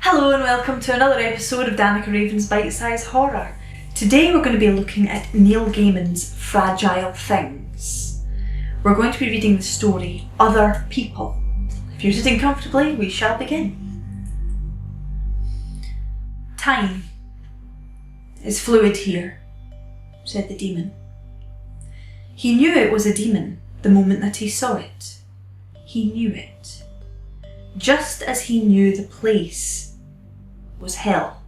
Hello and welcome to another episode of Danica Raven's Bitesize Horror. Today we're going to be looking at Neil Gaiman's Fragile Things. We're going to be reading the story Other People. If you're sitting comfortably, we shall begin. Time is fluid here, said the demon. He knew it was a demon the moment that he saw it. He knew it. Just as he knew the place was hell.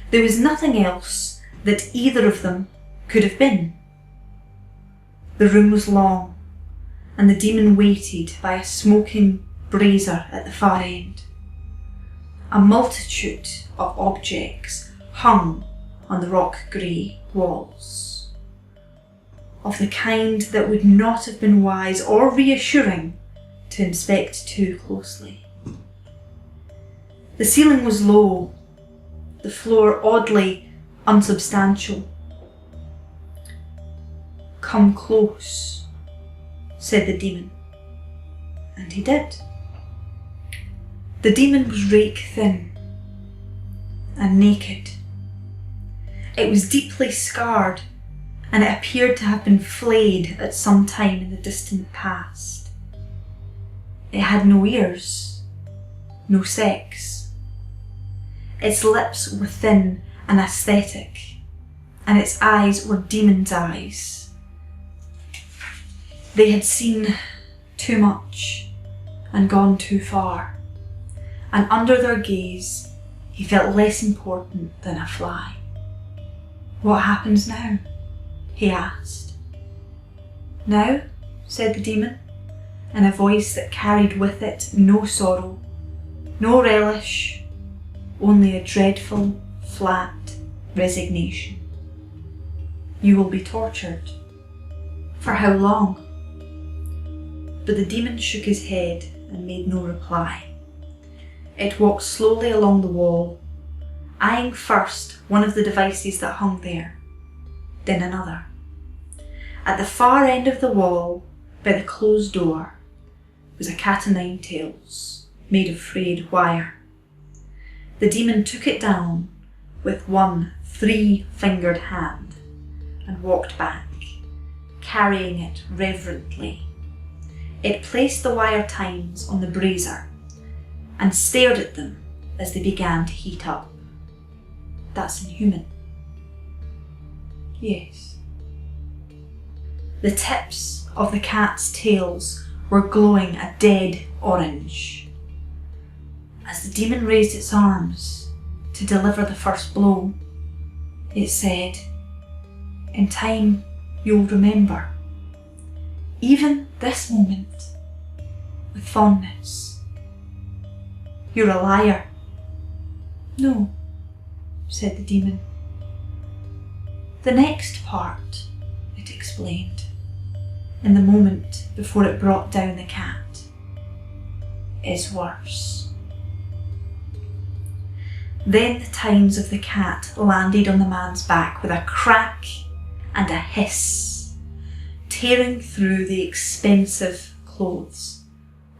There was nothing else that either of them could have been. The room was long, and the demon waited by a smoking brazier at the far end. A multitude of objects hung on the rock-grey walls, of the kind that would not have been wise or reassuring to inspect too closely. The ceiling was low, the floor oddly unsubstantial. "Come close," said the demon, and he did. The demon was rake thin and naked. It was deeply scarred, and it appeared to have been flayed at some time in the distant past. It had no ears, no sex. Its lips were thin and aesthetic, and its eyes were demon's eyes. They had seen too much and gone too far, and under their gaze he felt less important than a fly. "What happens now?" he asked. "Now," said the demon, in a voice that carried with it no sorrow, no relish, only a dreadful, flat resignation. "You will be tortured." "For how long?" But the demon shook his head and made no reply. It walked slowly along the wall, eyeing first one of the devices that hung there, then another. At the far end of the wall, by the closed door, was a cat-o'-nine-tails made of frayed wire. The demon took it down with one 3-fingered hand and walked back, carrying it reverently. It placed the wire tines on the brazier and stared at them as they began to heat up. "That's inhuman." "Yes." The tips of the cat's tails were glowing a dead orange. As the demon raised its arms to deliver the first blow, it said, "In time you'll remember, even this moment, with fondness." "You're a liar." "No," said the demon. "The next part," it explained, in the moment before it brought down the cat, "is worse." Then the tines of the cat landed on the man's back with a crack and a hiss, tearing through the expensive clothes,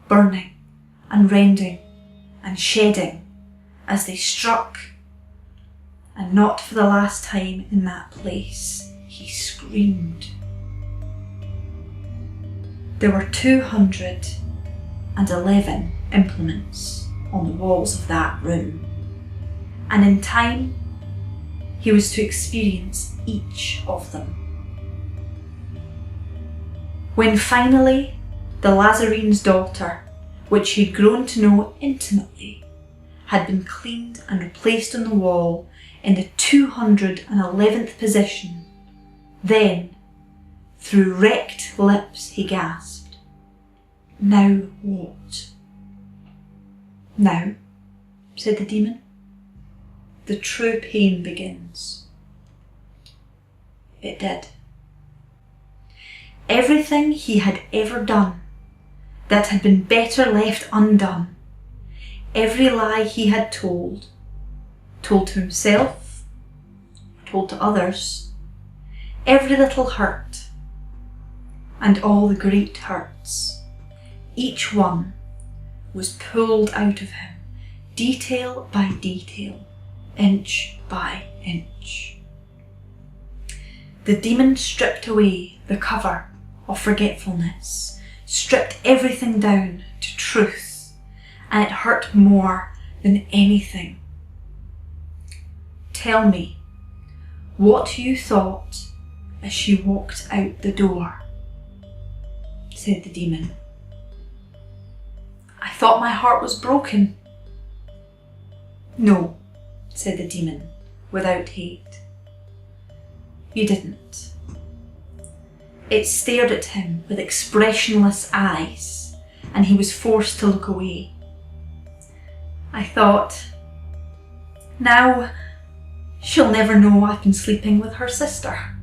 burning and rending and shedding as they struck. And not for the last time in that place, he screamed. There were 211 implements on the walls of that room, and in time he was to experience each of them. When finally the Lazarene's daughter, which he'd grown to know intimately, had been cleaned and replaced on the wall in the 211th position, then, through wrecked lips, he gasped, "Now what?" "Now," said the demon, "the true pain begins." It did. Everything he had ever done that had been better left undone, every lie he had told to himself, told to others, every little hurt, and all the great hurts, each one was pulled out of him detail by detail, inch by inch. The demon stripped away the cover of forgetfulness, stripped everything down to truth, and it hurt more than anything. Tell me what you thought as she walked out the door, said the demon. I thought my heart was broken. No, said the demon, without hate. You didn't. It stared at him with expressionless eyes, and he was forced to look away. I thought, now she'll never know I've been sleeping with her sister.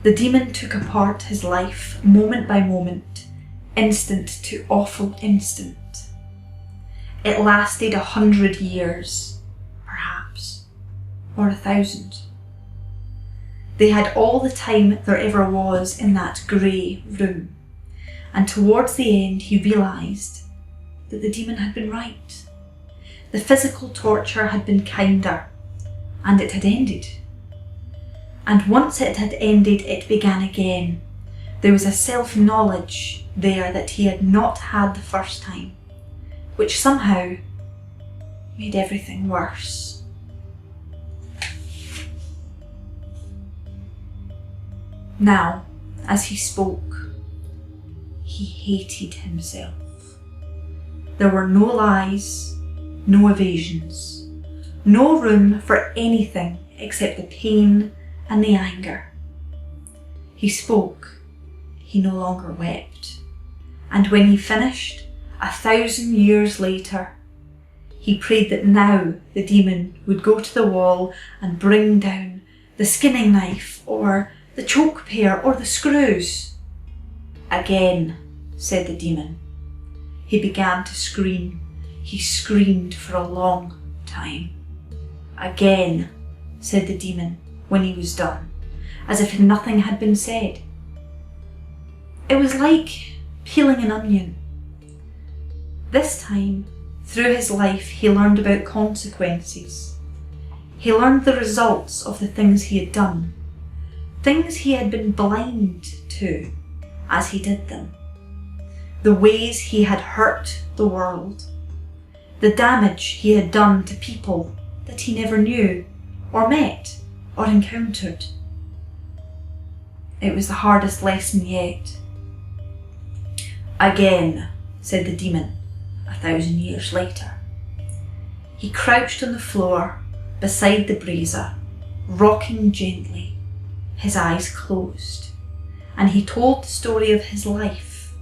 The demon took apart his life moment by moment, instant to awful instant. It lasted 100 years, perhaps, or 1,000. They had all the time there ever was in that grey room, and towards the end he realised that the demon had been right. The physical torture had been kinder, and it had ended. And once it had ended, it began again. There was a self-knowledge there that he had not had the first time, which somehow made everything worse. Now, as he spoke, he hated himself. There were no lies, no evasions, no room for anything except the pain and the anger. He spoke, he no longer wept, and when he finished, 1,000 years later, he prayed that now the demon would go to the wall and bring down the skinning knife or the choke pear or the screws. Again, said the demon. He began to scream. He screamed for a long time. Again, said the demon when he was done, as if nothing had been said. It was like peeling an onion. This time, through his life, he learned about consequences. He learned the results of the things he had done, things he had been blind to as he did them, the ways he had hurt the world, the damage he had done to people that he never knew or met or encountered. It was the hardest lesson yet. Again, said the demon, 1,000 years later. He crouched on the floor beside the brazier, rocking gently, his eyes closed, and he told the story of his life,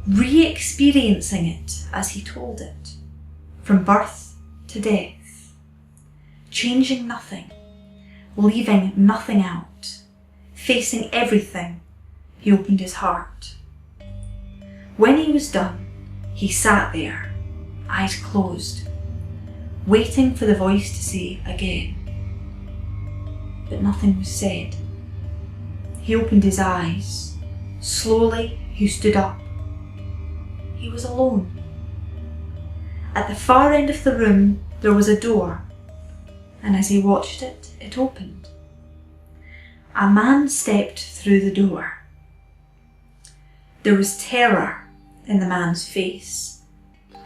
re-experiencing it as he told it, from birth to death, changing nothing, leaving nothing out, facing everything. He opened his heart. When he was done, he sat there, eyes closed, waiting for the voice to say again. But nothing was said. He opened his eyes. Slowly, he stood up. He was alone. At the far end of the room, there was a door, and as he watched it, it opened. A man stepped through the door. There was terror in the man's face,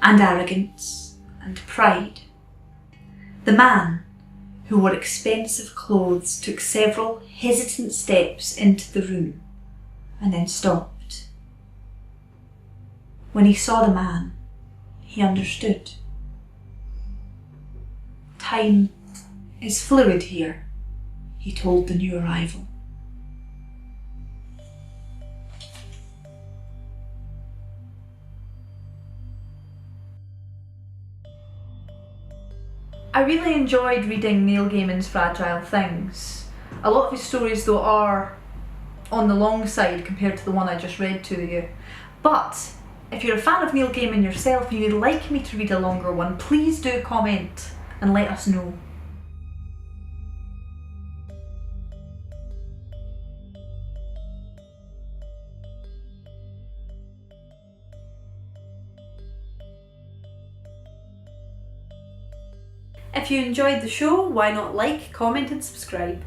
and arrogance, and pride. The man, who wore expensive clothes, took several hesitant steps into the room, and then stopped. When he saw the man, he understood. Time is fluid here, he told the new arrival. I really enjoyed reading Neil Gaiman's Fragile Things. A lot of his stories though are on the long side compared to the one I just read to you. But if you're a fan of Neil Gaiman yourself and you'd like me to read a longer one, please do comment and let us know. If you enjoyed the show, why not like, comment and subscribe?